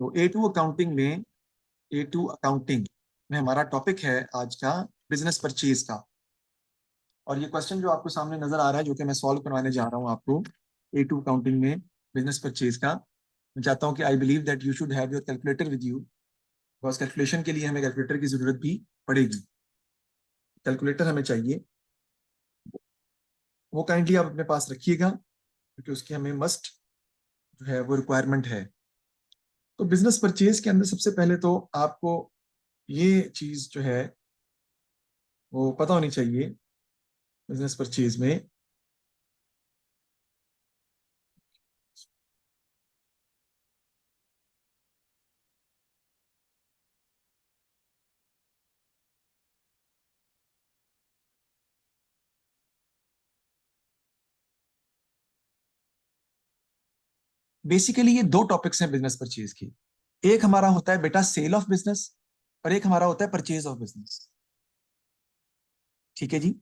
तो ए to accounting में हमारा टॉपिक है आज का बिजनेस परचेज का। और ये क्वेश्चन जो आपको सामने नजर आ रहा है, जो कि मैं सॉल्व करवाने जा रहा हूँ आपको ए टू अकाउंटिंग में बिजनेस परचेज का, मैं चाहता हूँ कि I believe that you should have your calculator with you, because calculation के लिए हमें कैलकुलेटर की जरूरत भी पड़ेगी। कैलकुलेटर हमें चाहिए, वो काइंडली आप अपने पास रखिएगा क्योंकि उसकी हमें मस्ट जो है वो रिक्वायरमेंट है। तो बिजनेस परचेज के अंदर सबसे पहले तो आपको ये चीज जो है वो पता होनी चाहिए बिजनेस परचेज में। बेसिकली ये दो टॉपिक्स हैं बिजनेस परचेज की। एक हमारा होता है बेटा सेल ऑफ बिजनेस, और एक हमारा होता है परचेज ऑफ बिजनेस। ठीक है जी।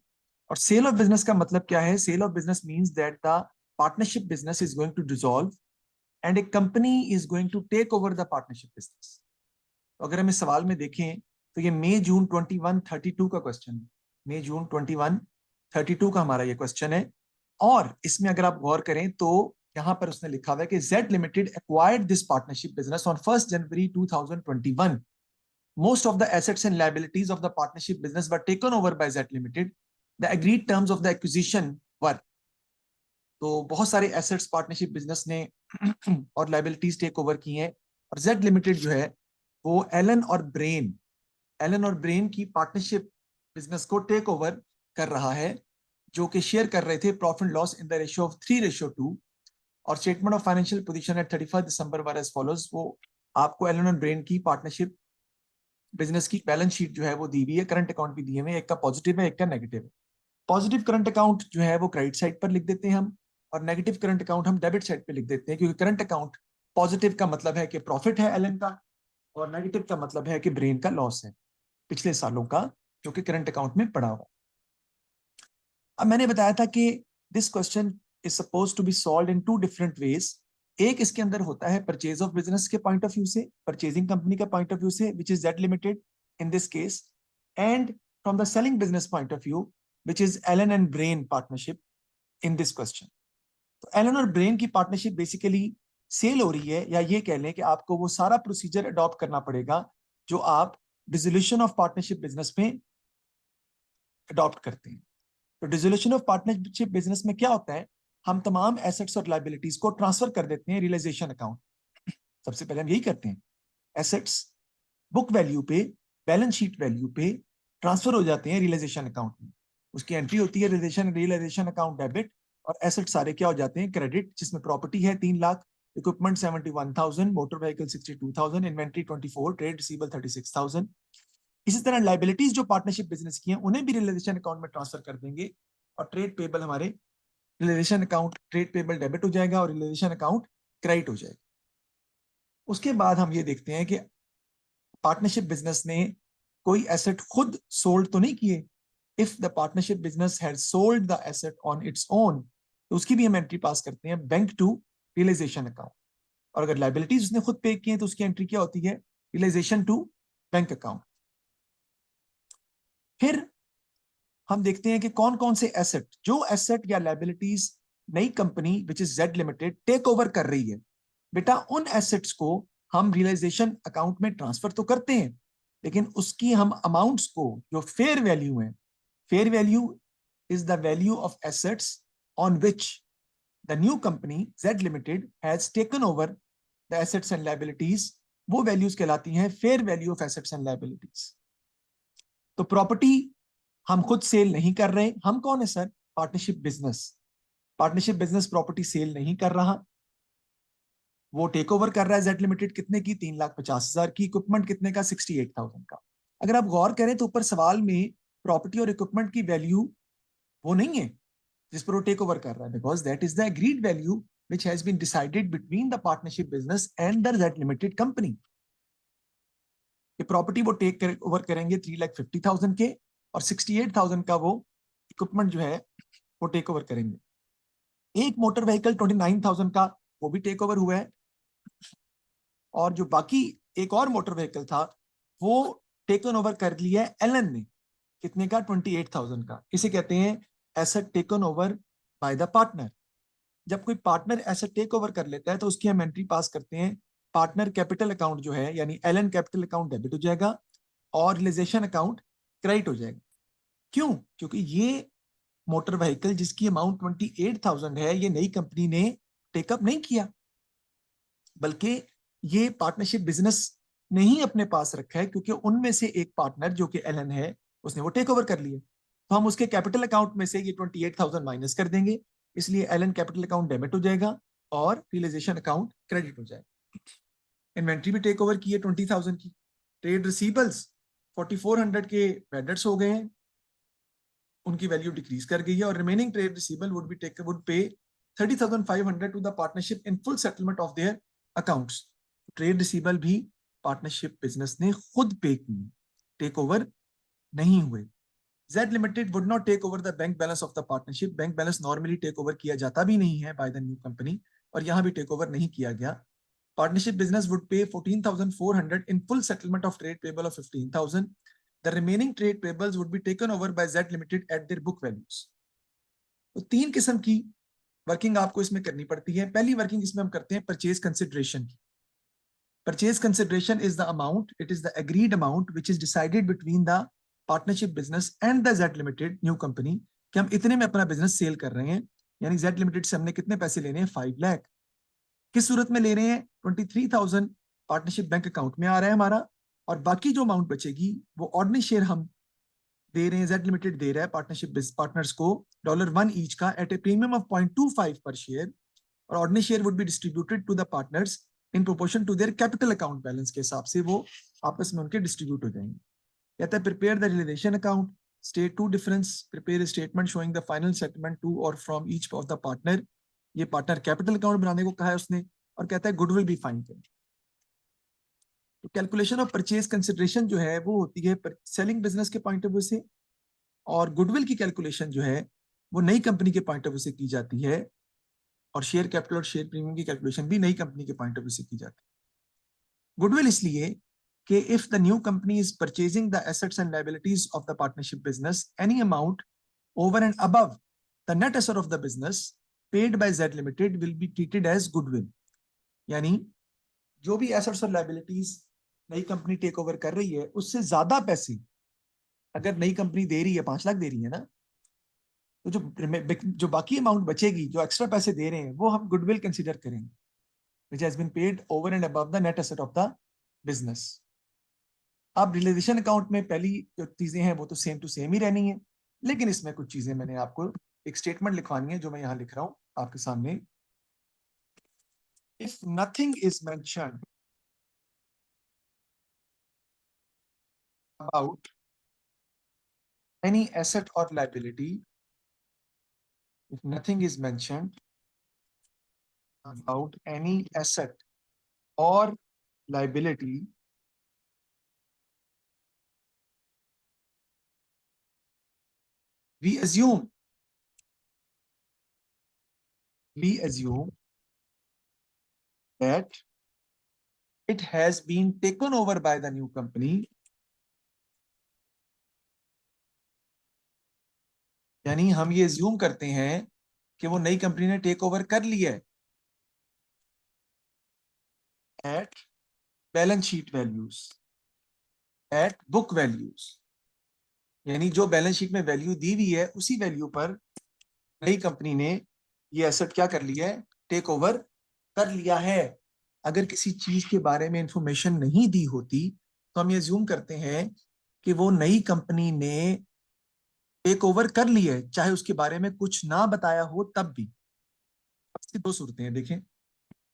और सेल ऑफ बिजनेस का मतलब क्या है? Sale of business means that the partnership business is going to dissolve and a company is going to take over the partnership business. तो अगर हम इस सवाल में देखें तो ये मई जून 2132 का क्वेश्चन है। मई जून 2132 का हमारा ये क्वेश्चन है। और इसमें अगर आप गौर करें तो यहां पर उसने लिखा हुआ है कि Z limited acquired this partnership business on 1 January 2021। Most of the assets and liabilities of the partnership business were taken over by Z Limited. The agreed terms of the acquisition were, तो बहुत सारे assets partnership business ने और liabilities take over की हैं। और Z limited जो है वो एलन और ब्रेन की पार्टनरशिप बिजनेस को टेक ओवर कर रहा है, जो कि शेयर कर रहे थे profit loss in the ratio of 3:2। और statement of financial position at 31 December were as follows. वो आपको एलन और ब्रेन की पार्टनरशिप बिजनेस की बैलेंस शीट जो है वो दी हुई है, करंट अकाउंट भी दिए हुए हैं, एक का पॉजिटिव है एक का नेगेटिव है। पॉजिटिव करंट अकाउंट जो है वो क्रेडिट साइड पर लिख देते हैं हम, और नेगेटिव करंट अकाउंट हम डेबिट साइड पे लिख देते हैं, क्योंकि करंट अकाउंट पॉजिटिव का मतलब है कि प्रॉफिट है एलन का, और नेगेटिव का मतलब है कि ब्रेन का लॉस है पिछले सालों का, जो कि करंट अकाउंट में पड़ा हुआ। अब मैंने बताया था कि this question is suppose to be solve in two different ways. एक इसके अंदर होता है परचेज ऑफ बिजनेस के पॉइंट ऑफ व्यू से, परचेजिंग कंपनी का पॉइंट ऑफ व्यू से, which is Z limited in this case, and from the selling business point of view, which is Allen and Brain partnership in this question. तो Allen और Brain की partnership basically sale हो रही है, या ये कह लें कि आपको वो सारा प्रोसीजर अडॉप्ट करना पड़ेगा जो आप डिसोल्यूशन ऑफ पार्टनरशिप बिजनेस में अडॉप्ट करते हैं। तो डिसोल्यूशन ऑफ पार्टनरशिप बिजनेस में क्या होता है? हम तमाम एसेट्स और लाइबिलिटीज को ट्रांसफर कर देते हैं रियलाइजेशन अकाउंट। सबसे पहले हम यही करते हैं, एसेट्स बुक वैल्यू पे, बैलेंस शीट वैल्यू पे ट्रांसफर हो जाते हैं रियलाइजेशन अकाउंट में। उसकी एंट्री होती है रियलाइजेशन अकाउंट डेबिट, और एसेट सारे क्या हो जाते हैं? क्रेडिट, जिसमें प्रॉपर्टी है 3 lakh, equipment 71,000, motor vehicle 62,000, inventory 24, trade receivable 36,000। इसी तरह लाइबिलिटीज जो पार्टनरशिप बिजनेस की हैं उन्हें भी रियलाइजेशन अकाउंट में ट्रांसफर कर देंगे, और ट्रेड पेबल हमारे realisation account, trade payable debit हो जाएगा और रियलाइजेशन अकाउंट क्रेडिट हो जाएगा। उसके बाद हम ये देखते हैं कि पार्टनरशिप बिजनेस ने कोई एसेट खुद सोल्ड तो नहीं किए। If the partnership business had sold the asset on its own, तो उसकी भी हम एंट्री पास करते हैं बैंक टू रियलाइजेशन अकाउंट। और अगर लाइबिलिटीज उसने खुद पे की है तो उसकी एंट्री क्या होती है? Realisation to bank account. फिर हम देखते हैं कि कौन कौन से एसेट, जो एसेट या लाइबिलिटीज नई company which is Z limited take over कर रही है, बेटा उन एसेट्स को हम रियलाइजेशन अकाउंट में ट्रांसफर तो करते हैं, लेकिन उसकी हम अमाउंट्स को, जो फेयर वैल्यू है, fair value is the value of assets on which the new company Z limited has taken over the assets and liabilities, वो वैल्यूज कहलाती हैं fair value of assets and liabilities. तो property हम खुद sale नहीं कर रहे। हम कौन है sir? Partnership business. Partnership business property sale नहीं कर रहा, वो टेक ओवर कर रहा है जेड लिमिटेड कितने की? 3,50,000 की। इक्विपमेंट कितने का? 68,000 का। अगर आप गौर करें तो ऊपर सवाल में प्रॉपर्टी और इक्विपमेंट की वैल्यू वो नहीं है जिस पर वो टेक ओवर कर रहा है, because that is the agreed value which has been decided between the partnership business and the Z limited company। ये प्रॉपर्टी वो टेक ओवर करेंगे 3,50,000 के, और 68,000 का वो इक्विपमेंट जो है वो टेक ओवर करेंगे। एक मोटर व्हीकल 29,000 का वो भी टेक ओवर हुआ है, और जो बाकी एक और मोटर व्हीकल था वो टेकन ओवर कर लिया है एलन ने, कितने का, 28,000 का। इसे कहते हैं asset taken over by the partner. जब कोई पार्टनर एसेट टेक ओवर कर लेता है तो उसकी हम एंट्री पास करते हैं, पार्टनर कैपिटल अकाउंट जो है यानी एलन कैपिटल अकाउंट डेबिट हो जाएगा और रियलाइजेशन अकाउंट क्रेडिट हो जाएगा। क्यों? क्योंकि ये मोटर व्हीकल जिसकी अमाउंट 28,000 है ये नई कंपनी ने टेकअप नहीं किया, बल्कि ये पार्टनरशिप बिजनेस ने ही अपने पास रखा है, क्योंकि उनमें से एक पार्टनर जो कि एलन है उसने वो टेक ओवर कर लिया। तो हम उसके कैपिटल अकाउंट में से ये 28,000 माइनस कर देंगे, इसलिए एलन कैपिटल अकाउंट डेबिट हो जाएगा और रियलाइजेशन अकाउंट क्रेडिट हो जाएगा। इन्वेंट्री भी टेक ओवर की है 20,000 की। ट्रेड रिसीबल्स 4,400 के वेंडर्स हो गए हैं, उनकी वैल्यू डिक्रीज कर गई है, और remaining trade receivable would pay 30,500 to the partnership in full settlement of their accounts. Trade receivable भी पार्टनरशिप बिजनेस ने खुद पे की, टेक ओवर नहीं हुए। Z Limited would not take over the bank balance of the partnership. Bank balance normally take over किया जाता भी नहीं है बाय द न्यू कंपनी, और यहां भी टेक ओवर नहीं किया गया। पार्टनरशिप बिजनेस वुड पे 14,400 in full settlement of trade payable of 15,000. The remaining trade payables would be taken over by Z Limited at their book values. तो तीन किस्म की वर्किंग आपको इसमें करनी पड़ती है। पहली वर्किंग इसमें हम करते हैं परचेज कंसिडरेशन की। Purchase consideration is the amount, it is the agreed amount which is decided between the partnership business and the Z limited new company, कि हम इतने में अपना बिजनेस सेल कर रहे हैं, यानी जेड लिमिटेड से हमने कितने पैसे लेने हैं, 5 लाख। किस सूरत में ले रहे हैं, 23,000 पार्टनरशिप बैंक अकाउंट में आ रहा है हमारा, और बाकी जो अमाउंट बचेगी वो ऑर्डिनरी शेयर हम दे रहे हैं, जेड लिमिटेड दे रहा है पार्टनरशिप पार्टनर्स को $1 ईच का eight A premium of 0.25 per share, और ordinary share would be distributed to the partners in proportion to their capital account balance के हिसाब से वो आपस में उनके डिस्ट्रीब्यूट हो जाएंगे। कहता है prepare the realisation account, state to difference, prepare a statement showing the final settlement to और from each of the partner. ये पार्टनर कैपिटल अकाउंट बनाने को कहा है उसने, और कहता है गुडविल भी फाइन करें। तो कैलकुलेशन ऑफ परचेज कंसिडरेशन जो है वो होती है सेलिंग बिजनेस के पॉइंट ऑफ व्यू से, और गुडविल की कैलकुलेशन जो है वो नई कंपनी के पॉइंट ऑफ व्यू से की जाती है, और शेयर कैपिटल और शेयर प्रीमियम की कैलकुलेशन भी नई कंपनी के पॉइंट ऑफ व्यू से की जाती है। गुडविल इसलिए कि if the new company is purchasing the assets and liabilities of the partnership business, any amount over and above the net asset of the business paid by Z Limited will be treated as goodwill. यानी जो भी assets और liabilities नई company take over कर रही है उससे ज्यादा पैसे अगर नई कंपनी दे रही है, 5 लाख दे रही है ना, तो जो बाकी अमाउंट बचेगी, जो एक्स्ट्रा पैसे दे रहे हैं, वो हम गुडविल कंसीडर करेंगे, which has been paid over and above the net asset of the business. अब रियलाइजेशन अकाउंट में पहली जो चीजें हैं वो तो सेम टू सेम ही रहनी है, लेकिन इसमें कुछ चीजें मैंने आपको एक स्टेटमेंट लिखवानी है जो मैं यहां लिख रहा हूं आपके सामने। If nothing is mentioned about any asset और liability, if nothing is mentioned about any asset और liability, we assume that it has been taken over by the new company, यानी हम ये assume करते हैं कि वो नई कंपनी ने टेक ओवर कर लिया है at balance sheet values, at book values, यानी जो बैलेंस शीट में वैल्यू दी हुई है उसी वैल्यू पर नई कंपनी ने ये एसेट क्या कर लिया है, टेक ओवर कर लिया है। अगर किसी चीज के बारे में इंफॉर्मेशन नहीं दी होती तो हम ये अज्यूम करते हैं कि वो नई कंपनी ने टेक ओवर कर लिया है, चाहे उसके बारे में कुछ ना बताया हो तब भी। अब दो सूरतें हैं, देखें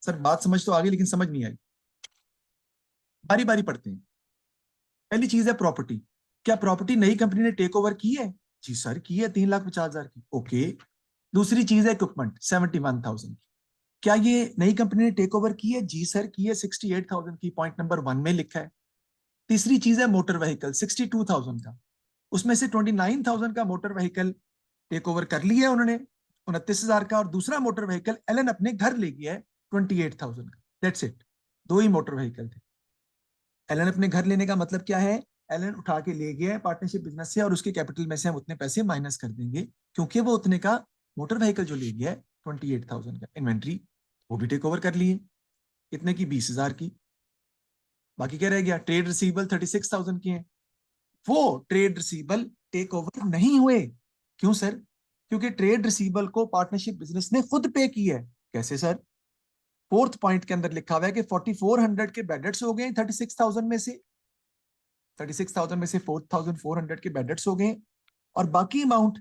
सर, बात समझ तो आ गई लेकिन समझ नहीं आई, बारी बारी पढ़ते हैं। पहली चीज है प्रॉपर्टी। क्या प्रॉपर्टी नई कंपनी ने टेक ओवर की है? जी सर की है, 3,50,000 की। ओके। दूसरी चीज है इक्विपमेंट 71,000 की। क्या ये नई कंपनी ने टेक ओवर की है? जी सर की है, 68,000 की, पॉइंट नंबर 1 में लिखा है। तीसरी चीज है मोटर व्हीकल 62,000 का, उसमें से 29,000 का मोटर व्हीकल टेक ओवर कर लिया है उन्होंने, 29,000 का, और दूसरा मोटर व्हीकल एलन अपने घर ले गया है 28,000 का। That's it. दो ही मोटर व्हीकल थे। एलन अपने घर लेने का मतलब क्या है, एलन उठा के ले गया है पार्टनरशिप बिजनेस से और उसके कैपिटल में से हम उतने पैसे माइनस कर देंगे, क्योंकि वो उतने का मोटर व्हीकल जो ले गया है 28,000 का। इन्वेंट्री वो भी टेक ओवर कर लिए, कितने की, 20,000 की। बाकी क्या रह गया, ट्रेड रिसीवेबल 36,000 की है। वो ट्रेड रिसीवेबल टेक ओवर नहीं हुए। क्यों सर? क्योंकि ट्रेड रिसीवेबल को पार्टनरशिप बिजनेस ने खुद पे की है। कैसे सर? फोर्थ पॉइंट के अंदर लिखा हुआ है कि 4400 के बैड डेट्स हो गए 36,000 में से, 36,000 में से 4,400 के बैड डेट्स हो गए, और बाकी अमाउंट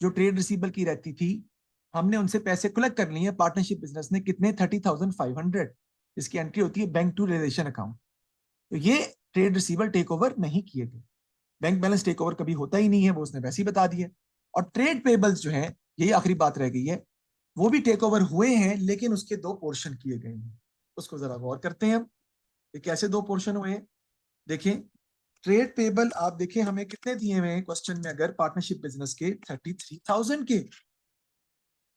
जो ट्रेड रिसीवेबल की रहती थी हमने उनसे पैसे कलेक्ट कर लिए पार्टनरशिप बिजनेस ने, कितने, 30,500, इसकी एंट्री होती है बैंक टू रिलेशन अकाउंट। तो ये ट्रेड रिसीवेबल टेक ओवर नहीं किए गए, बैंक बैलेंस टेक ओवर कभी होता ही नहीं है, वो उसने वैसे ही बता दिया। और ट्रेड पेबल्स जो है, यही आखिरी बात रह गई है, वो भी टेक ओवर हुए हैं, लेकिन उसके दो पोर्शन किए गए हैं। उसको जरा गौर करते हैं हम, ये कैसे दो पोर्शन हुए हैं। देखें, ट्रेड पेबल आप देखें हमें कितने दिए हुए हैं क्वेश्चन में, अगर पार्टनरशिप बिजनेस के 33,000 के,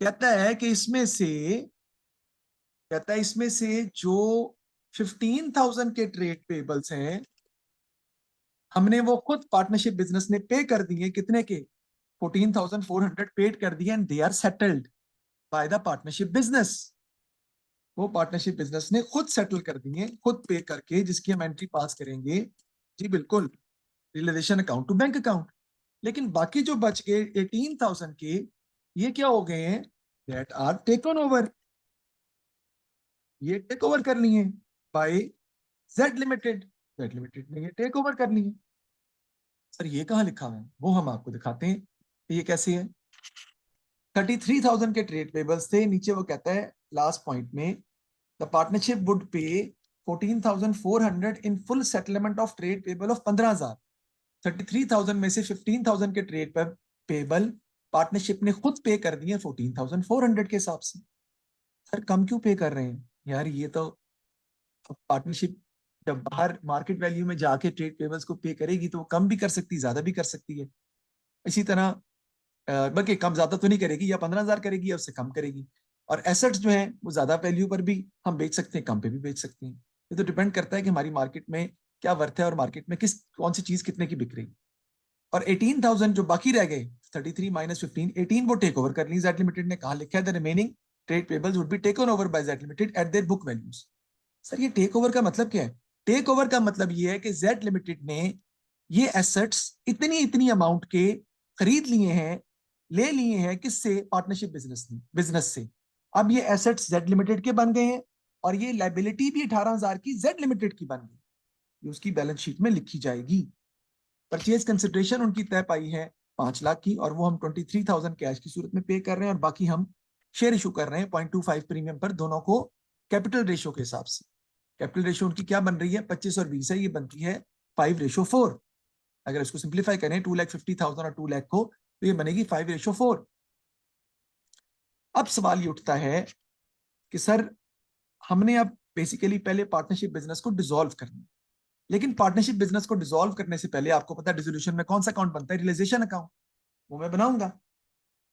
कहता है कि इसमें से, कहता है इसमें से जो 15,000 के ट्रेड पेबल्स हैं हमने वो खुद पार्टनरशिप बिजनेस ने पे कर दिए, कितने के, 14,400 पेड कर दिए, and they are settled by the partnership business. वो पार्टनरशिप बिजनेस ने खुद सेटल कर दिए, खुद पे करके, जिसकी हम एंट्री पास करेंगे, जी बिल्कुल, realisation account to bank account. लेकिन बाकी जो बच गए 18,000 के, ये क्या हो गए हैं, दैट आर टेकन ओवर, ये टेक ओवर कर लिए by Z limited, Z limited ने ये टेक ओवर कर लिए। सर ये कहाँ लिखा हुआ है, वो हम आपको दिखाते हैं ये कैसे है। 33,000 के ट्रेड पेबल्स थे, नीचे वो कहता है लास्ट पॉइंट में, द पार्टनरशिप वुड पे 14,400 इन full settlement of trade payable of 15,000। 33,000 में से 15,000 के ट्रेड पेबल पार्टनरशिप ने खुद पे कर दिए 14,400 के हिसाब से। सर कम क्यों पे कर रहे हैं यार, ये तो पार्टनरशिप जब बाहर मार्केट वैल्यू में जाके ट्रेड पेबल्स को पे करेगी तो वो कम भी कर सकती है, ज्यादा भी कर सकती है। इसी तरह बल्कि कम ज्यादा तो नहीं करेगी, या 15,000 करेगी या उससे कम करेगी। और एसेट्स जो है वो ज्यादा वैल्यू पर भी हम बेच सकते हैं, कम पे भी बेच सकते हैं। ये तो डिपेंड करता है कि हमारी मार्केट में क्या वर्थ है और मार्केट में किस कौन सी चीज कितने की बिक रही। और 18,000 जो बाकी रह गए, 33 माइनस 15, 18 वो टेक ओवर कर ली जेड लिमिटेड ने। कहा लिखा है, the remaining trade payables would be taken over by Z limited eight their book values. Sir ये टेक ओवर का मतलब क्या है? टेक ओवर का मतलब ये है कि जेड लिमिटेड ने ये एसेट्स इतनी इतनी अमाउंट के खरीद लिए हैं, ले लिए हैं, किससे, पार्टनरशिप बिजनेस से। अब ये एसेट्स जेड लिमिटेड के बन गए हैं, और ये लाइबिलिटी भी 18,000 की जेड लिमिटेड की बन गई, ये उसकी बैलेंस शीट में लिखी जाएगी। परचेज कंसिडरेशन उनकी तय पाई है 5 लाख की, और वो हम 23,000 कैश की सूरत में पे कर रहे हैं, और बाकी हम शेयर इशू कर रहे हैं 0.25 प्रीमियम पर, दोनों को कैपिटल रेशियो के हिसाब से। कैपिटल रेशियो उनकी क्या बन रही है, 25 और 20 है, ये बनती है 5:4। अगर इसको सिंप्लीफाई करें 2,50,000 और 2 लाख को, तो ये बनेगी 5:4। अब सवाल ये उठता है कि सर हमने अब बेसिकली पहले पार्टनरशिप बिजनेस को डिसॉल्व करना, लेकिन पार्टनरशिप बिजनेस को डिसॉल्व करने से पहले आपको पता है डिसोल्यूशन में कौन सा अकाउंट बनता है, रियलाइजेशन अकाउंट, वो मैं बनाऊंगा।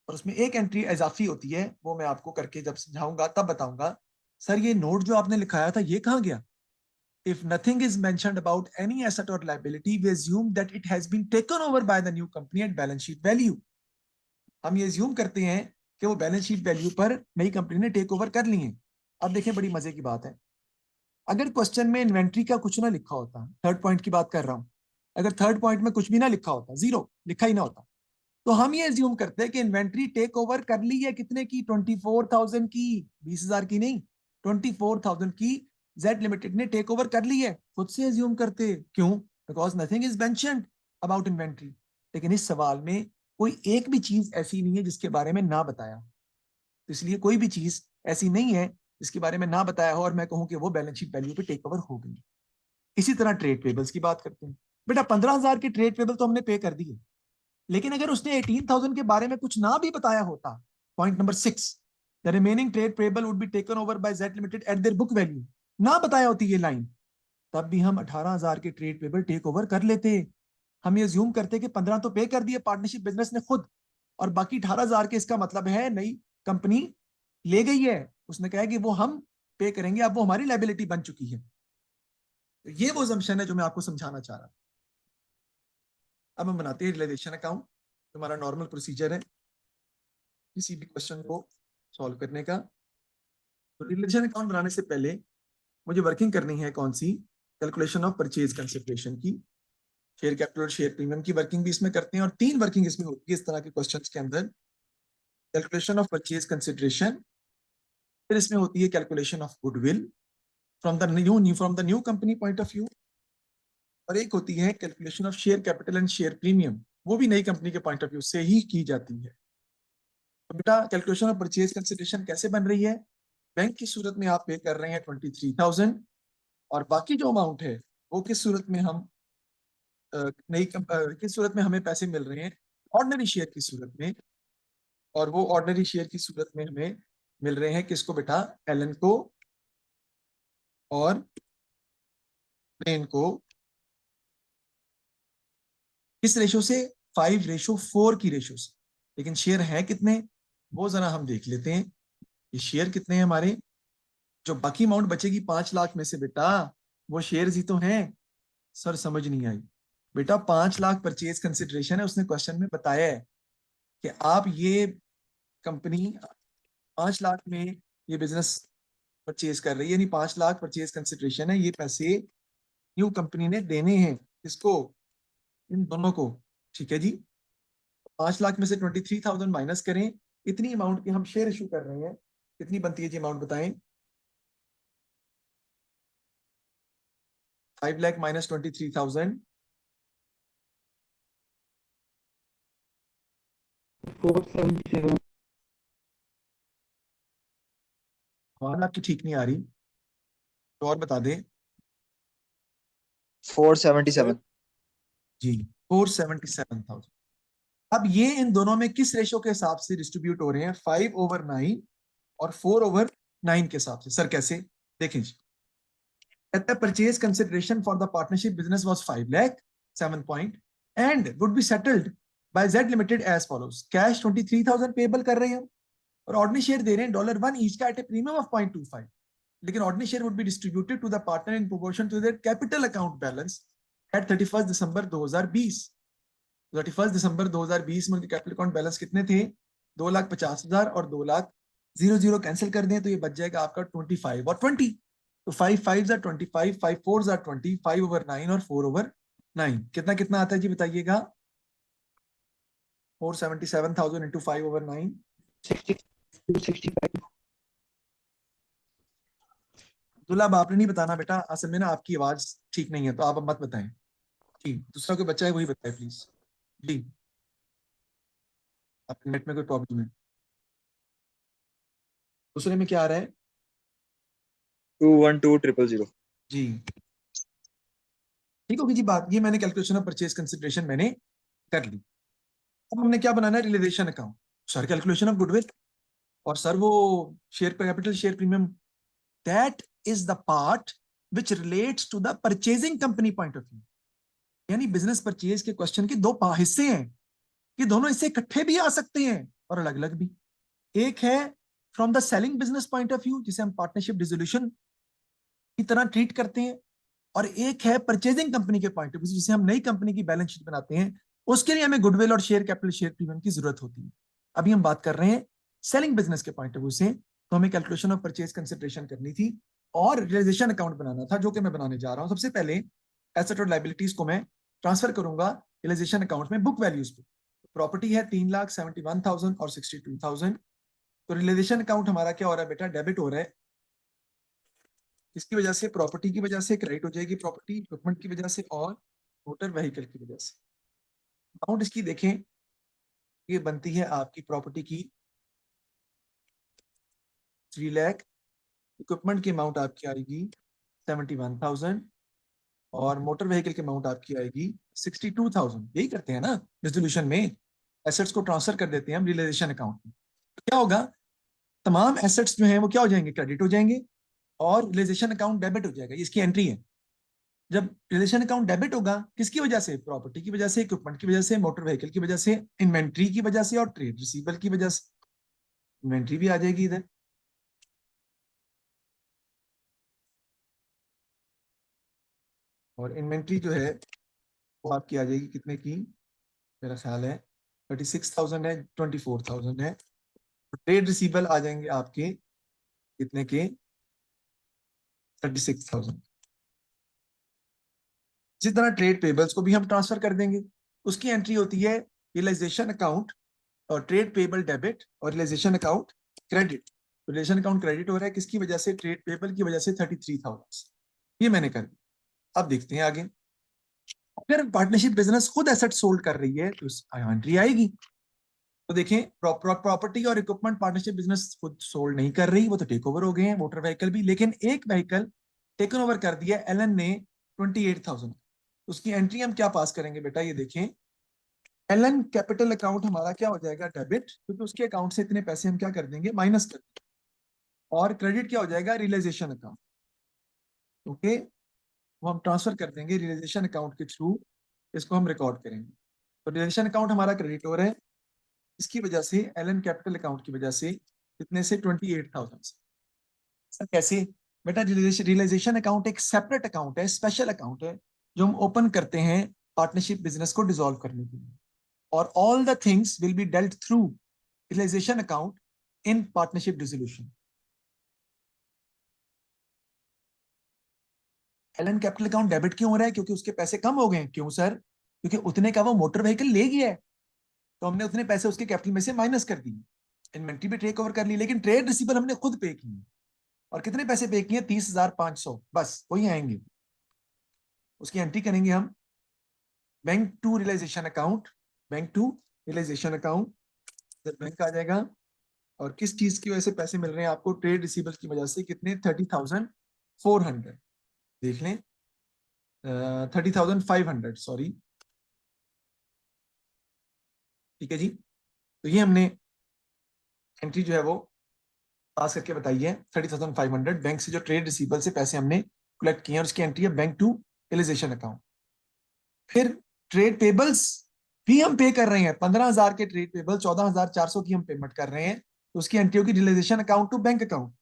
और उसमें एक एंट्री इजाफी होती है, वो मैं आपको करके जब समझाऊंगा तब बताऊंगा। सर ये नोट जो आपने लिखाया था ये कहाँ गया? If nothing is mentioned about any asset or liability, we assume that it has been taken over by the new company at balance sheet value. हम ये assume करते हैं कि वो बैलेंस शीट वैल्यू पर नई कंपनी ने टेक ओवर कर ली है। अब देखें बड़ी मजे की बात है, अगर क्वेश्चन में इन्वेंट्री का कुछ ना लिखा होता, थर्ड पॉइंट की बात कर रहा हूं, अगर थर्ड पॉइंट में कुछ भी ना लिखा होता, जीरो लिखा ही ना होता, तो हम ये एज्यूम करते हैं कि इन्वेंट्री टेक ओवर कर ली है, कितने की, 24,000 की, 20,000 की नहीं, 24,000 की जेड लिमिटेड ने टेक ओवर कर ली है। खुद से एज्यूम करते, क्यों? Because nothing is mentioned about inventory. लेकिन इस सवाल में कोई एक भी चीज ऐसी नहीं है जिसके बारे में ना बताया, तो इसलिए कोई भी चीज ऐसी नहीं है जिसके बारे में ना बताया हो और मैं कहूं कि वो बैलेंस शीट वैल्यू पे टेक ओवर हो गई। इसी तरह ट्रेड पेबल्स की बात करते हैं, बेटा 15,000 के ट्रेड पेबल तो हमने पे कर दिए, लेकिन अगर उसने 18,000 के बारे में कुछ ना भी बताया होता, point number 6, the remaining trade payable would be taken over by Z limited eight their book value, ना बताया होती ये लाइन, तब भी हम 18,000 के ट्रेड पेबल टेक ओवर कर लेते। हम ये ज्यूम करते कि 15 तो पे कर दिए पार्टनरशिप बिजनेस ने खुद, और बाकी 18,000 के, इसका मतलब है नई कंपनी ले गई है, उसने कहा कि वो हम पे करेंगे, अब वो हमारी लाइबिलिटी बन चुकी है। तो ये वो assumption है जो मैं आपको समझाना चाह रहा हूं। अब हम बनाते हैं रियलाइजेशन अकाउंट, हमारा नॉर्मल प्रोसीजर है किसी भी क्वेश्चन को सॉल्व करने का। तो रियलाइजेशन अकाउंट बनाने से पहले मुझे वर्किंग करनी है कौन सी, कैलकुलेशन ऑफ परचेज कंसिडरेशन की, शेयर कैपिटल और शेयर प्रीमियम की वर्किंग भी इसमें करते हैं, और 3 वर्किंग इसमें होती है इस तरह के क्वेश्चंस के अंदर। कैलकुलेशन ऑफ परचेज कंसिडरेशन, फिर इसमें होती है calculation of goodwill from the new company point of view, और एक होती है calculation of share capital and share premium, वो भी नई कंपनी के पॉइंट ऑफ व्यू से ही की जाती है। तो बेटा कैलकुलेशन ऑफ परचेज कंसिडरेशन कैसे बन रही है, बैंक की सूरत में आप पे कर रहे हैं 23,000, और बाकी जो अमाउंट है वो किस सूरत में हम किस सूरत में हमें पैसे मिल रहे हैं, ऑर्डिनरी शेयर की सूरत में, और वो ऑर्डिनरी शेयर की सूरत में हमें मिल रहे हैं किसको बेटा, एलन को और प्लेन को। किस रेशो से, 5:4 की रेशो से। लेकिन शेयर है कितने, वो जरा हम देख लेते हैं कि शेयर कितने हैं हमारे। जो बाकी अमाउंट बचेगी 5 लाख में से बेटा, वो शेयर्स ही तो हैं। सर समझ नहीं आई बेटा, 5 लाख परचेज कंसिडरेशन है, उसने क्वेश्चन में बताया है कि आप ये कंपनी 5 लाख में ये बिजनेस परचेज कर रही है, यानी 5 लाख परचेज कंसिडरेशन है, ये पैसे न्यू कंपनी ने देने हैं किसको, इन दोनों को। ठीक है जी, 5 लाख में से 23,000 माइनस करें, इतनी अमाउंट की हम शेयर इशू कर रहे हैं, कितनी बनती है जी अमाउंट बताएं। 5 लाख माइनस 23,000, 477 आवाज आपकी ठीक नहीं आ रही, तो और बता दें। 477 जी 477,000। अब ये इन दोनों में किस रेशो के हिसाब से डिस्ट्रीब्यूट हो रहे हैं, 5/9 और 4/9 के हिसाब से। सर कैसे, देखें जी, कहता है purchase consideration for the partnership business was 5 lakh 7 point and would be settled by Z limited as follows. Cash 23,000 payable कर रहे हैं और ऑर्डिनरी शेयर दे रहे हैं $1 ईच का एट ए प्रीमियम ऑफ 0.25, लेकिन ordinary share would be distributed to the partner in proportion to their capital account balance at 31 दिसंबर 2020। 31 दिसंबर 2020 में उनके कैपिटल अकाउंट बैलेंस कितने थे, 2,50,000, और 2,00,000 कैंसिल कर दें तो ये बच जाएगा आपका 25 और 20। तो 5 5 25, 5 4 20, 5/9 और 4/9 कितना कितना आता है जी बताइएगा। 477,000 इंटू 5/9। 265 दुल्ला आपने नहीं बताना बेटा, असल में ना आपकी आवाज ठीक नहीं है, तो आप अब मत बताएं जी, दूसरा कोई बच्चा है वही बताए प्लीज जी, आपके नेट में कोई प्रॉब्लम है। दूसरे में क्या आ रहा है 212,000 जी, ठीक होगी जी बात। ये मैंने कैलकुलेशन ऑफ परचेज कंसिडरेशन मैंने कर ली। अब हमने क्या बनाना है, realisation account. Sir calculation of goodwill, और सर वो share capital share premium, that is the part which relates to the purchasing company point of view. यानी बिजनेस परचेज के क्वेश्चन के दो हिस्से हैं, कि दोनों हिस्से इकट्ठे भी आ सकते हैं और अलग अलग भी। एक है from the selling business point of view, जिसे हम पार्टनरशिप डिसोल्यूशन की तरह ट्रीट करते हैं, और एक है परचेजिंग कंपनी के पॉइंट ऑफ व्यू, जिसे हम नई कंपनी की बैलेंस शीट बनाते हैं, उसके लिए हमें गुडविल और शेयर कैपिटल शेयर प्रीमियम की जरूरत होती है। अभी हम बात कर रहे हैं सेलिंग बिजनेस के पॉइंट ऑफ व्यू से, तो हमें कैलकुलेशन ऑफ परचेज कंसिडरेशन करनी थी और रियलाइजेशन अकाउंट बनाना था, जो कि मैं बनाने जा रहा हूं। सबसे पहले एसेट और लाइबिलिटीज को मैं ट्रांसफर करूंगा रियलाइजेशन अकाउंट में बुक वैल्यूज पे। प्रॉपर्टी है 3,71,000 और 62,000। तो रियलाइजेशन अकाउंट हमारा क्या हो रहा है बेटा, डेबिट हो रहा है। इसकी वजह से प्रॉपर्टी की वजह से क्रेडिट हो जाएगी, प्रॉपर्टी इक्विपमेंट की वजह से और मोटर व्हीकल की वजह से। अमाउंट इसकी देखें, ये बनती है आपकी प्रॉपर्टी की 3 लाख, इक्विपमेंट की अमाउंट आपकी आएगी 71,000, और मोटर व्हीकल की अमाउंट आपकी आएगी 62,000। यही करते हैं ना रेजोल्यूशन में, एसेट्स को ट्रांसफर कर देते हैं हम रियलाइजेशन अकाउंट में। तो क्या होगा, तमाम एसेट्स जो हैं वो क्या हो जाएंगे, क्रेडिट हो जाएंगे, और रियलाइजेशन अकाउंट डेबिट हो जाएगा। इसकी एंट्री है। जब रिलेशन अकाउंट डेबिट होगा किसकी वजह से, प्रॉपर्टी की वजह से, इक्विपमेंट की वजह से, मोटर व्हीकल की वजह से, इन्वेंट्री की वजह से और ट्रेड रिसीवेबल की वजह से। इन्वेंट्री भी आ जाएगी इधर, और इन्वेंट्री जो है वो आपकी आ जाएगी कितने की, मेरा ख्याल है 36,000 है, 24,000 है। ट्रेड रिसीवेबल आ जाएंगे आपके कितने के, 36,000। इसी तरह ट्रेड पेबल्स को भी हम ट्रांसफर कर देंगे। उसकी एंट्री होती है रियलाइजेशन अकाउंट और ट्रेड पेबल डेबिट और realisation account credit. Realisation account credit हो रहा है किसकी वजह से, ट्रेड पेबल की वजह से 33,000। ये मैंने कर दिया। अब देखते हैं आगे। अगर पार्टनरशिप बिजनेस खुद एसेट सोल्ड कर रही है तो एंट्री आएगी। तो देखें प्रॉपर्टी और इक्विपमेंट पार्टनरशिप बिजनेस खुद सोल्ड नहीं कर रही, वो तो टेक ओवर हो गए हैं, मोटर व्हीकल भी। लेकिन एक व्हीकल टेकन ओवर कर दिया एलन ने 28,000। उसकी एंट्री हम क्या पास करेंगे बेटा, ये देखें। एलन कैपिटल अकाउंट हमारा क्या हो जाएगा, डेबिट, क्योंकि उसके अकाउंट से इतने पैसे हम क्या कर देंगे, माइनस कर देंगे। और क्रेडिट क्या हो जाएगा, रियलाइजेशन अकाउंट। ओके, वो हम ट्रांसफर कर देंगे रियलाइजेशन अकाउंट के थ्रू, इसको हम रिकॉर्ड करेंगे। तो रियलाइजेशन अकाउंट हमारा क्रेडिट हो रहा है, इसकी वजह से एलन कैपिटल अकाउंट की वजह से कितने से, 28,000 से। सर कैसे बेटा, रियलाइजेशन अकाउंट एक सेपरेट अकाउंट है, स्पेशल अकाउंट है, जो हम ओपन करते हैं पार्टनरशिप बिजनेस को डिसॉल्व करने के लिए। और all the things will be dealt through realisation account in partnership dissolution. Allen capital account debit क्यों हो रहा है, क्योंकि उसके पैसे कम हो गए। क्यों सर, क्योंकि उतने का वो मोटर व्हीकल ले गया है, तो हमने उतने पैसे उसके कैपिटल में से माइनस कर दिए। इन्वेंट्री भी टेक ओवर कर ली, लेकिन ट्रेड रिसीवर हमने खुद पे किए। और कितने पैसे पे किए, 30,500, बस वही आएंगे। उसकी एंट्री करेंगे हम bank to realisation account, bank to realisation account, bank आ जाएगा। और किस चीज की वजह से पैसे मिल रहे हैं आपको, ट्रेड रिसीवेबल्स की वजह से। कितने, 30,400, देख लें, 30,500, सॉरी। ठीक है जी, तो ये हमने एंट्री जो है वो पास करके बताई है। 30,500 बैंक से जो ट्रेड रिसीवेबल से पैसे हमने कलेक्ट किए हैं, और उसकी एंट्री है बैंक टू रियलाइजेशन अकाउंट। फिर ट्रेड पेबल्स भी हम पे कर रहे हैं, 15,000 के ट्रेड पेबल 14,400 की हम पेमेंट कर रहे हैं, तो उसकी एंट्री होगी realisation account to bank account.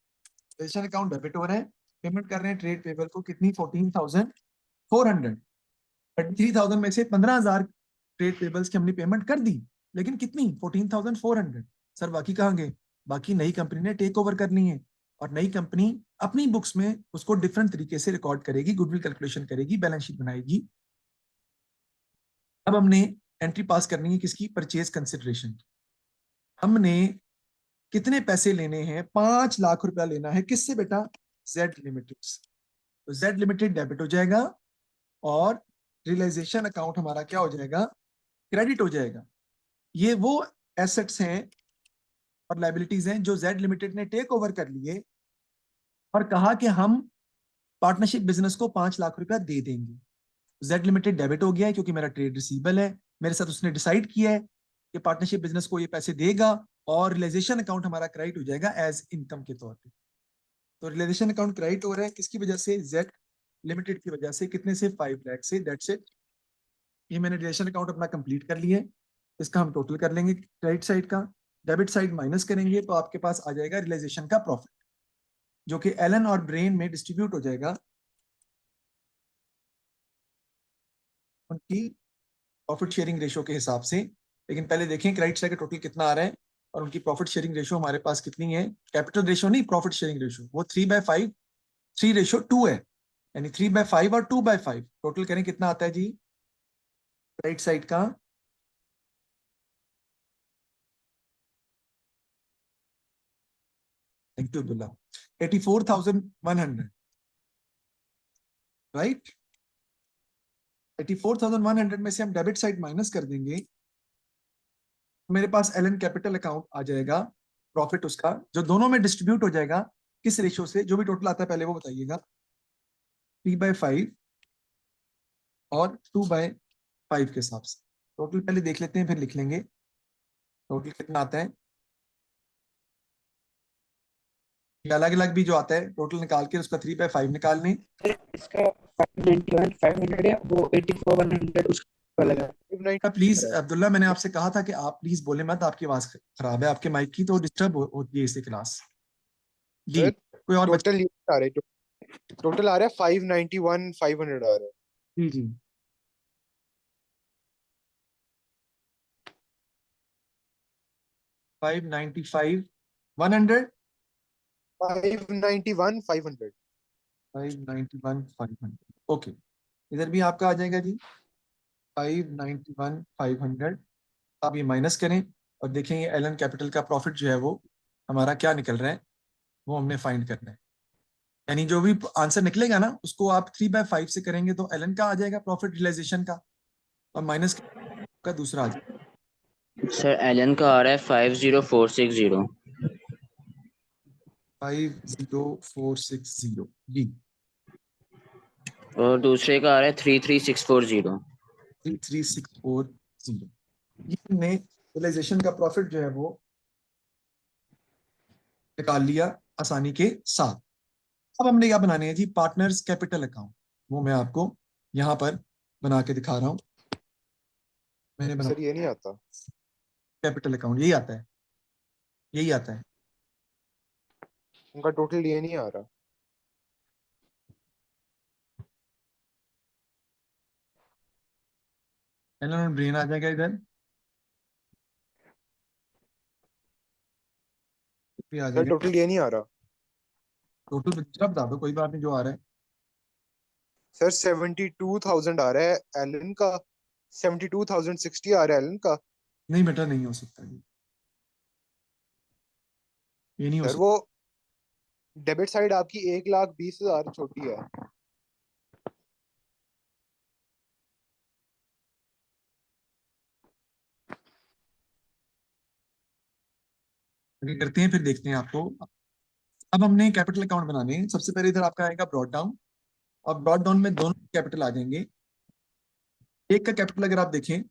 Realisation account debit हो रहा है, पेमेंट कर रहे हैं ट्रेड पेबल को कितनी, 14,400। 33,000 में से 15,000 ट्रेड पेबल्स की हमने पेमेंट कर दी, लेकिन कितनी, 14,400। सर बाकी कहाँ गए, बाकी नई कंपनी ने टेक ओवर करनी है, और नई कंपनी अपनी बुक्स में उसको डिफरेंट तरीके से रिकॉर्ड करेगी, गुडविल कैलकुलेशन करेगी, बैलेंस शीट बनाएगी। अब हमने एंट्री पास करनी है किसकी, परचेज कंसिडरेशन। हमने कितने पैसे लेने हैं, 5 लाख रुपया लेना है, किससे बेटा, जेड लिमिटेड से। तो जेड लिमिटेड डेबिट हो जाएगा, और रियलाइजेशन अकाउंट हमारा क्या हो जाएगा, क्रेडिट हो जाएगा। ये वो एसेट्स हैं और लाइबिलिटीज हैं जो जेड लिमिटेड ने टेक ओवर कर लिए, और कहा कि हम पार्टनरशिप बिजनेस को 5 लाख रुपया दे देंगे। जेड लिमिटेड डेबिट हो गया है, क्योंकि मेरा ट्रेड रिसीवेबल है, मेरे साथ उसने डिसाइड किया है कि पार्टनरशिप बिजनेस को ये पैसे देगा, और रियलाइजेशन अकाउंट हमारा क्रेडिट हो जाएगा एज इनकम के तौर पे। तो रियलाइजेशन अकाउंट क्रेडिट हो रहा है किसकी वजह से, जेड लिमिटेड की वजह से। कितने से, 5 लाख से, दैट्स इट। ये मैंने रिलेशन अकाउंट अपना कंप्लीट कर लिया है। इसका हम टोटल कर लेंगे, क्रेडिट साइड का डेबिट साइड माइनस करेंगे, तो आपके पास आ जाएगा रियलाइजेशन का प्रॉफिट, जो कि एलन और ब्रेन में डिस्ट्रीब्यूट हो जाएगा उनकी प्रॉफिट शेयरिंग रेशो के हिसाब से। लेकिन पहले देखें क्रेडिट साइड का टोटल कितना आ रहा है, और उनकी प्रॉफिट शेयरिंग रेशो हमारे पास कितनी है। कैपिटल रेशो नहीं, प्रॉफिट शेयरिंग रेशो, वो 3/5, 3:2 है, यानी 3/5 और 2/5। टोटल करें कितना आता है जी क्रेडिट साइड का, थैंक यू अब्दुल्ला, 84,100, राइट। 84,100 में से हम डेबिट साइड माइनस कर देंगे, मेरे पास एलन कैपिटल अकाउंट आ जाएगा, प्रॉफिट उसका जो दोनों में डिस्ट्रीब्यूट हो जाएगा। किस रेशो से, जो भी टोटल आता है पहले वो बताइएगा, 3/5 और 2/5 के हिसाब से। टोटल पहले देख लेते हैं, फिर लिख लेंगे टोटल कितना आता है। अलग अलग भी जो आता है टोटल निकाल के उसका 3/5 निकाल लें। इसका 591 500 है, वो 84 100 उसका लगा। प्लीज अब्दुल्ला, मैंने आपसे कहा था कि आप प्लीज बोले मत, आपकी आवाज खराब है आपके माइक की, तो डिस्टर्ब होती है इससे क्लास जी। कोई और टोटल आ रहा है 591 500 आ रहा है। जी जी 595 100 591 500। 591 500 ओके। इधर भी आपका आ जाएगा जी 591 500। आप ये माइनस करें और देखेंगे एलन कैपिटल का प्रॉफिट जो है वो हमारा क्या निकल रहा है, वो हमने फाइंड करना है। यानी जो भी आंसर निकलेगा ना उसको आप 3/5 से करेंगे तो एलन का आ जाएगा प्रॉफिट रियलाइजेशन का, और माइनस का दूसरा आ जाएगा। सर एलन का आ रहा है 50460 50460 जी। और दूसरे का आ रहा है 33640। 33640 ये हमने रियलाइजेशन का प्रॉफिट जो है वो निकाल लिया आसानी के साथ। अब हमने क्या बनाने हैं जी, पार्टनर्स कैपिटल अकाउंट। वो मैं आपको यहाँ पर बना के दिखा रहा हूँ। मैंने बना सर ये नहीं आता। कैपिटल अकाउंट, यही आता है, यही आता है। उनका टोटल ये नहीं आ रहा। एलन ब्रेन आ जाएगा इधर भी आ सर जाएगा। टोटल ये नहीं आ रहा। टोटल दूसरा बता दो, कोई बात नहीं, जो आ रहा है। सर 72,000 आ रहा है एलन का। 72,060 आ रहा है एलन का। नहीं बेटा, नहीं हो सकता ये नहीं हो सर सकता। वो डेबिट साइड आपकी 1,20,000 छोटी है। आगे करते हैं फिर देखते हैं आपको। अब हमने कैपिटल अकाउंट बनाने हैं। सबसे पहले इधर आपका आएगा ब्रॉड डाउन, और ब्रॉड डाउन में दोनों कैपिटल आ जाएंगे। एक का कैपिटल अगर आप देखें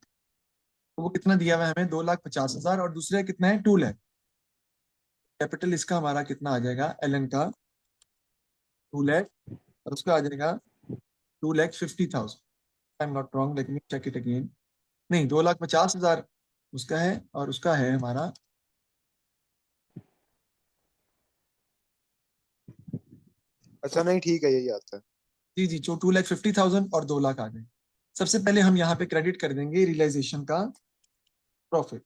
तो वो कितना दिया हुआ है हमें, 2,50,000, और दूसरा कितना है, 2 लाख। कैपिटल इसका हमारा कितना आ जाएगा, एलन का 2 लाख, और उसका आ जाएगा 2,50,000। I am not wrong, let me check it again. नहीं, 2,50,000 उसका है, और उसका है हमारा अच्छा नहीं ठीक है यही आता है। जी जी, जो 2,50,000 और 2 लाख आ गए। सबसे पहले हम यहाँ पे क्रेडिट कर देंगे रियलाइजेशन का प्रॉफिट,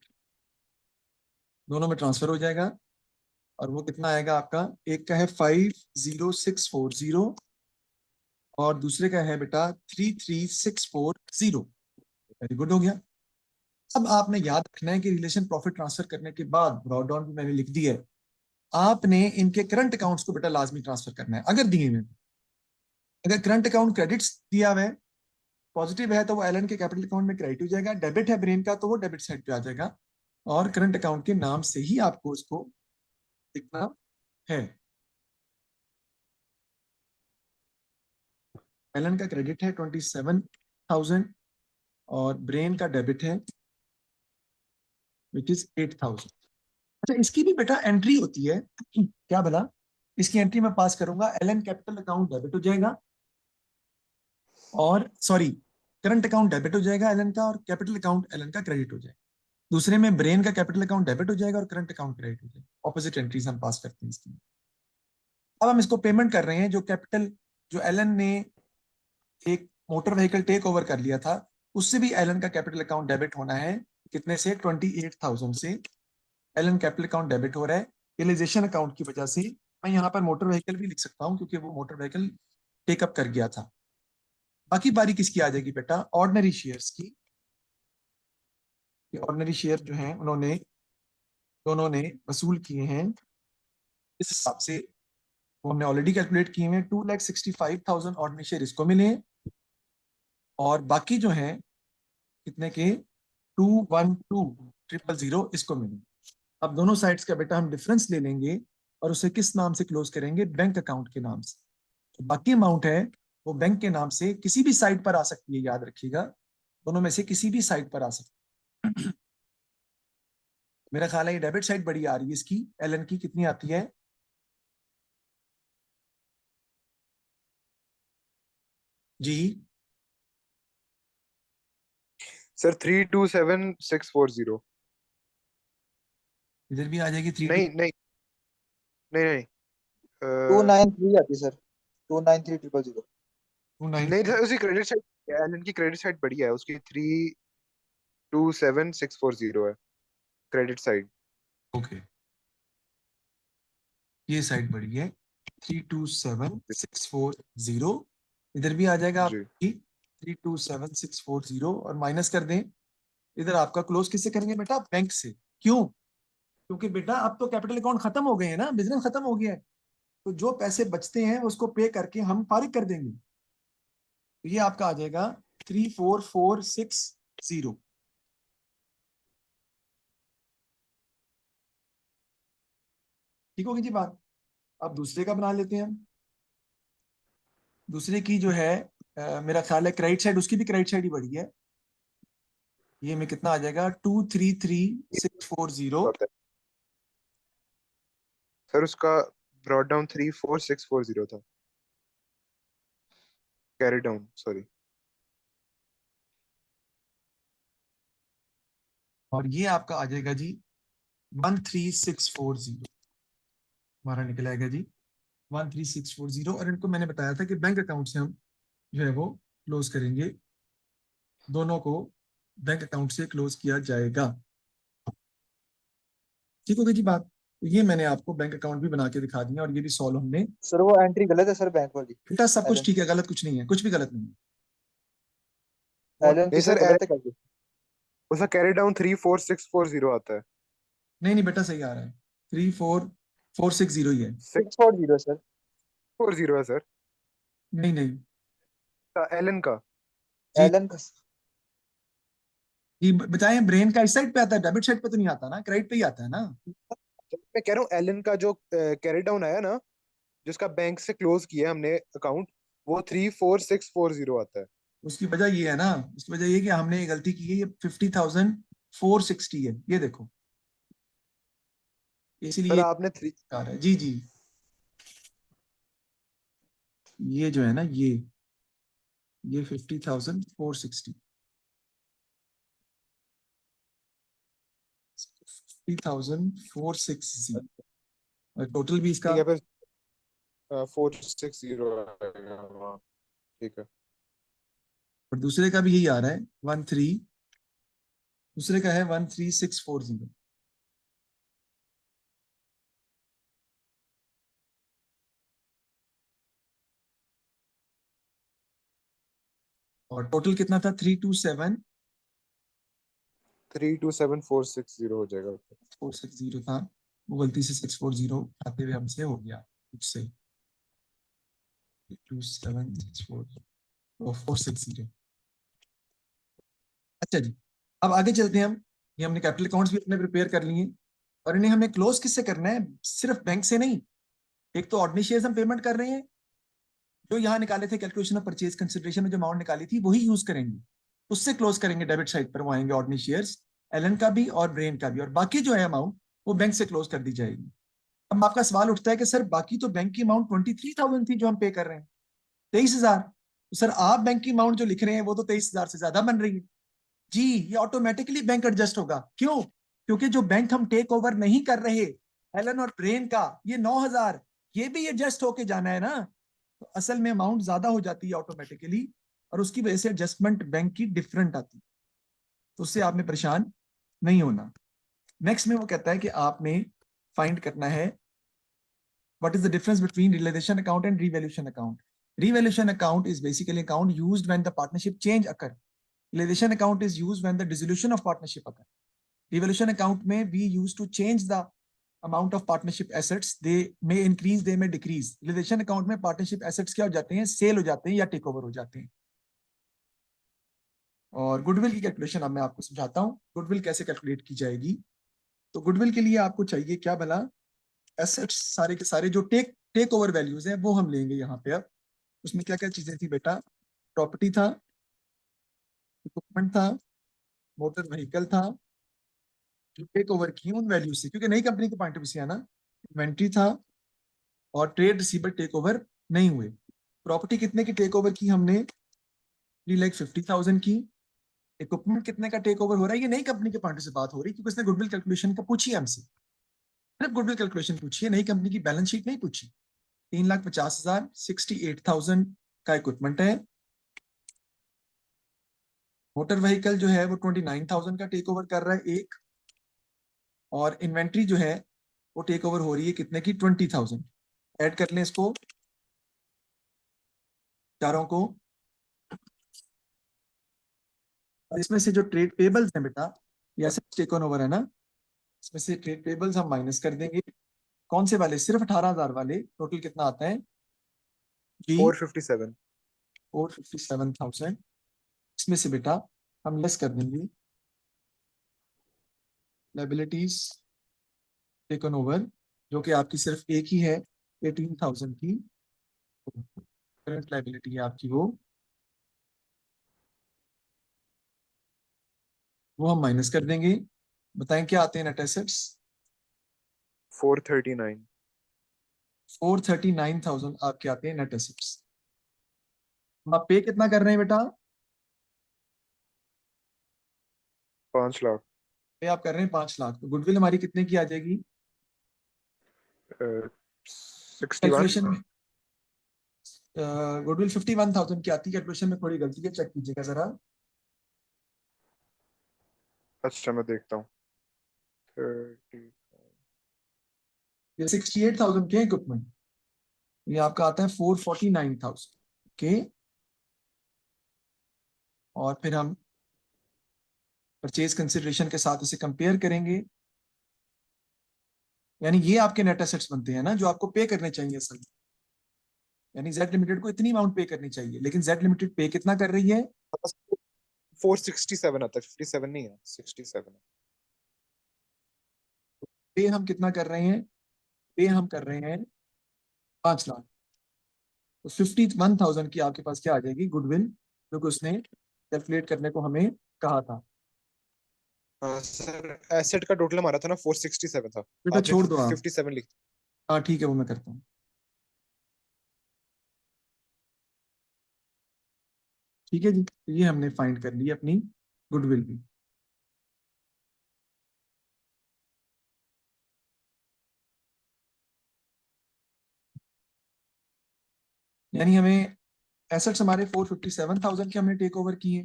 दोनों में ट्रांसफर हो जाएगा। और वो कितना आएगा आपका, एक का है 50640 और दूसरे का है बेटा 33640। वेरी गुड, हो गया। अब आपने याद रखना है कि रिलेशन प्रॉफिट ट्रांसफर करने के बाद ब्रॉड डाउन भी मैंने लिख दी है, आपने इनके करंट अकाउंट्स को बेटा लाजमी ट्रांसफर करना है अगर दिए हुए। अगर करंट अकाउंट क्रेडिट्स दिया हुआ है, पॉजिटिव है, तो वो एलन के कैपिटल अकाउंट में क्रेडिट हो जाएगा। डेबिट है ब्रेन का तो वो डेबिट साइड पे आ जाएगा, और करंट अकाउंट के नाम से ही आपको उसको लिखना है। एलन का क्रेडिट है 27,000 और ब्रेन का डेबिट है विच इज 8,000। अच्छा, इसकी भी बेटा एंट्री होती है क्या भला, इसकी एंट्री मैं पास करूंगा, एलन कैपिटल अकाउंट डेबिट हो जाएगा, और सॉरी, करंट अकाउंट डेबिट हो जाएगा एलन का, और कैपिटल अकाउंट एलन का क्रेडिट हो जाएगा। दूसरे में ब्रेन का कैपिटल अकाउंट डेबिट हो जाएगा और करंट अकाउंट क्रेडिट हो जाएगा। ऑपोजिट एंट्रीज हम पास करते हैं इसकी। अब हम इसको पेमेंट कर रहे हैं, जो कैपिटल जो एलन ने एक मोटर व्हीकल टेक ओवर कर लिया था, उससे भी एलन का कैपिटल अकाउंट डेबिट होना है। कितने से, 28,000 से एलन कैपिटल अकाउंट डेबिट हो रहा है रियलाइजेशन अकाउंट की वजह से। मैं यहाँ पर मोटर व्हीकल भी लिख सकता हूँ क्योंकि वो मोटर व्हीकल टेकअप कर गया था। बाकी बारी किसकी आ जाएगी बेटा, ऑर्डिनरी शेयर्स की। ऑर्डिनरी शेयर जो हैं उन्होंने दोनों ने वसूल किए हैं इस हिसाब से, वो हमने ऑलरेडी कैलकुलेट किए हैं। 2,65,000 ऑर्डिनरी शेयर इसको मिले हैं, और बाकी जो हैं कितने के, 212,000 इसको मिले। अब दोनों साइड्स का बेटा हम डिफरेंस ले लेंगे और उसे किस नाम से क्लोज करेंगे, बैंक अकाउंट के नाम से। तो बाकी अमाउंट है वो बैंक के नाम से किसी भी साइड पर आ सकती है, याद रखिएगा, दोनों में से किसी भी साइड पर आ सकती है। मेरा ख्याल है ये डेबिट साइड बड़ी आ रही है इसकी, एलन की कितनी आती है, जी सर 327,640। इधर भी आ जाएगी 3 नहीं नहीं नहीं नहीं 293 आती है सर, 293,000। 2 9। नहीं सर उसी क्रेडिट साइड एलन की क्रेडिट साइड बढ़िया है, उसकी 327640 है क्रेडिट साइड। ओके, ये साइड बढ़ी है 327640, इधर भी आ जाएगा जी आपकी 327640 और माइनस कर दें। इधर आपका क्लोज किससे करेंगे बेटा? बैंक से। क्यों? क्योंकि बेटा अब तो कैपिटल अकाउंट खत्म हो गए हैं ना, बिजनेस खत्म हो गया है, तो जो पैसे बचते हैं उसको पे करके हम फारिग कर देंगे। तो ये आपका आ जाएगा 34460। ठीक होगी जी बात। अब दूसरे का बना लेते हैं हम। दूसरे की जो है मेरा ख्याल है क्रेडिट साइड, उसकी भी क्रेडिट साइड ही बढ़ी है। ये में कितना आ जाएगा? 233640। होता है सर, उसका ब्रॉड डाउन 34640 था, कैरी डाउन सॉरी। और ये आपका आ जाएगा जी 13640, हमारा निकल आएगा जी 13640। और इनको मैंने बताया था कि बैंक अकाउंट से हम जो है वो क्लोज करेंगे, दोनों को बैंक अकाउंट से क्लोज किया जाएगा। ठीक हो गई जी बात। तो ये मैंने आपको बैंक अकाउंट भी बना के दिखा दिया और ये भी सॉल्व हमने। सर वो एंट्री गलत है सर, बैंक वाली। बेटा सब कुछ एलन ठीक है, गलत कुछ नहीं है, कुछ भी गलत नहीं है। और एलन नहीं की सर, सर गलत है कैलकुलेशन। उसका कैरी डाउन 34640 आता है। नहीं नहीं बेटा सही आ रहा है, 34460 ही है। 640 सर। 640 है सर, नहीं नहीं एलन का। जी एलन का जी, बताएं ब्रेन का इस साइड पे आता है, डेबिट साइड पे तो नहीं आता ना, क्रेडिट पे ही आता है ना। मैं कह रहा हूँ एलन का जो कैरी डाउन आया ना, जिसका बैंक से क्लोज किया हमने अकाउंट, वो 34640 आता है। उसकी वजह ये है ना, उसकी वजह ये कि हमने ये गलती की है, ये 50,460 है, ये देखो, सर इसीलिए आपने आ रहा है। जी जी, ये जो है ना, ये 50,460, 50,460 और टोटल भी इसका। ठीक है फिर, 460 आएगा, हाँ ठीक है। और दूसरे का भी यही आ रहा है 13, दूसरे का है 13640। और टोटल कितना था? 327 327460 हो जाएगा। 460 था, वो गलती से 640 आते हुए हमसे हो गया कुछ से। 27640 अच्छा जी, अब आगे चलते हैं हम। ये हमने कैपिटल अकाउंट्स भी अपने प्रिपेयर कर लिए और इन्हें हमें क्लोज किससे करना है? सिर्फ बैंक से नहीं। एक तो ऑर्डिनरी शेयर्स हम पेमेंट कर रहे हैं, जो यहाँ निकाले थे कैलकुलेशन ऑफ परचेज कंसिडरेशन में जो अमाउंट निकाली थी वही यूज करेंगे, उससे क्लोज करेंगे। डेबिट साइड पर वो आएंगे ऑर्डिनरी शेयर्स, एलन का भी और ब्रेन का भी, और बाकी जो है अमाउंट वो बैंक से क्लोज कर दी जाएगी। अब आपका सवाल उठता है कि सर बाकी तो बैंक की अमाउंट 23,000 थी जो हम पे कर रहे हैं, 23,000। तो सर आप बैंक की अमाउंट जो लिख रहे हैं वो तो 23,000 से ज्यादा बन रही है। जी, ये ऑटोमेटिकली बैंक एडजस्ट होगा। क्यों? क्योंकि जो बैंक हम टेक ओवर नहीं कर रहे, एलन और ब्रेन का, ये 9,000, ये भी एडजस्ट होके जाना है ना। तो असल में अमाउंट ज्यादा हो जाती है ऑटोमेटिकली, और उसकी वजह से एडजस्टमेंट बैंक की डिफरेंट आती है, तो उससे आपने परेशान नहीं होना। नेक्स्ट में वो कहता है कि आपने फाइंड करना है what is the difference between realization account and revaluation account. Revaluation account is basically account used when the partnership change occur. Realization account is used when the dissolution of partnership occur. Revaluation account में we used to change the amount of partnership assets, they may increase, they may decrease. Realization account में partnership assets क्या हो जाते हैं? Cell हो जाते हैं या टेक ओवर हो जाते हैं। और गुडविल की कैलकुलेशन अब मैं आपको समझाता हूँ, गुडविल कैसे कैलकुलेट की जाएगी। तो गुडविल के लिए आपको चाहिए क्या भला? एसेट्स सारे के सारे जो टेक ओवर वैल्यूज हैं वो हम लेंगे यहाँ पे। अब उसमें क्या क्या चीजें थी बेटा? प्रॉपर्टी था, इक्विपमेंट था, मोटर व्हीकल था, जो टेक ओवर की उन वैल्यू से, क्योंकि नई कंपनी के पॉइंट ऑफ व्यू से आना, इन्वेंट्री था, और ट्रेड रिसीवर टेक ओवर नहीं हुए। प्रॉपर्टी कितने की टेक ओवर की हमने? 3,50,000 की। इक्विपमेंट कितने का टेक ओवर हो रहा है? ये नई कंपनी के पॉइंट से बात हो रही है, क्योंकि उसने गुडविल कैलकुलेशन का पूछी है हमसे, सिर्फ गुडविल कैलकुलेशन पूछी है, नई कंपनी की बैलेंस शीट नहीं पूछी। 3,50,000, 68,000 का इक्विपमेंट है, मोटर व्हीकल जो है वो 29,000 का टेक ओवर कर रहा है एक, और इन्वेंट्री जो है वो टेक ओवर हो रही है कितने की, 20,000। ऐड कर लें इसको चारों को। और इसमें से जो ट्रेड पेबल्स हैं बेटा, ये एसेट्स टेकन ओवर है ना, इसमें से ट्रेड पेबल्स हम माइनस कर देंगे। कौन से वाले, सिर्फ 18,000 वाले। टोटल कितना आता है जी, 457। 457,000। इसमें से बेटा हम लेस कर देंगे लायबिलिटीज टेकन ओवर, जो कि आपकी सिर्फ एक ही है 18,000 की। करंट लायबिलिटी है आपकी वो हम माइनस कर देंगे। बताएं क्या आते हैं नेट एसेट्स। 439। 439,000 आपके आते हैं नेट एसेट्स। आप पे कितना कर रहे हैं बेटा, 5 लाख। पे आप कर रहे हैं 5 लाख, तो गुडविल हमारी कितने की आ जाएगी 61। कैलकुलेशन में। गुडविल 51,000 की आती है, कैलकुलेशन में थोड़ी गलती है, चेक कीजिएगा जरा। अच्छा मैं देखता हूँ। 30। ये 68,000 के इक्विपमेंट, ये आपका आता है 449,000 के। और फिर हम परचेज कंसिडरेशन के साथ इसे कंपेयर करेंगे, यानी ये आपके नेट एसेट्स बनते हैं ना, जो आपको पे करने चाहिए असल में। यानी जेड लिमिटेड को इतनी अमाउंट पे करनी चाहिए, लेकिन जेड लिमिटेड पे कितना कर रही है, 467 आता है, 57 नहीं है, 67 है। पे हम कितना कर रहे हैं, पे हम कर रहे हैं 5 लाख। तो 51,000 की आपके पास क्या आ जाएगी गुडविल, जो कि उसने कैलकुलेट करने को हमें कहा था। हाँ सर, एसेट का टोटल हमारा था ना 467 था, बेटा आपने छोड़ दो आप, 57 लिख। हाँ ठीक है वो मैं करता हूँ। ठीक है जी, तो ये हमने फाइंड कर ली अपनी गुडविल भी। यानी हमें एसेट्स हमारे 457,000 के हमने टेक ओवर किए,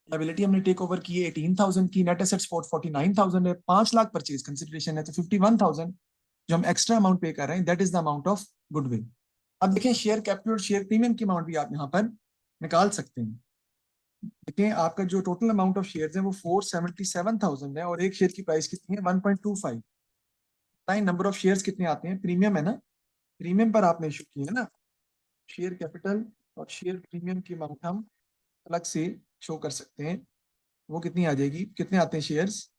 लायबिलिटी हमने टेक ओवर की है 18,000 की, नेट एसेट्स 449,000 है, 5 लाख परचेज कंसिडरेशन है, तो 51,000 जो हम एक्स्ट्रा अमाउंट पे कर रहे हैं, that is the amount of goodwill. अब देखें शेयर कैपिटल और शेयर प्रीमियम की अमाउंट भी आप यहाँ पर निकाल सकते हैं। देखिए आपका जो टोटल अमाउंट ऑफ शेयर्स है वो 477,000 है, और एक शेयर की प्राइस कितनी है 1.25। नंबर ऑफ शेयर्स कितने आते हैं, प्रीमियम है ना, प्रीमियम पर आपने इशू किया है ना। शेयर कैपिटल और शेयर प्रीमियम की अमाउंट हम अलग से शो कर सकते हैं, वो कितनी आ जाएगी, कितने आते हैं शेयर्स,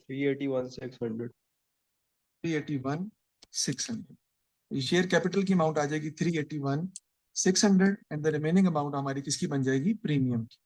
381,600। 381,600। शेयर कैपिटल की अमाउंट आ जाएगी 381,600, एंड द रिमेनिंग अमाउंट हमारी किसकी बन जाएगी, प्रीमियम की।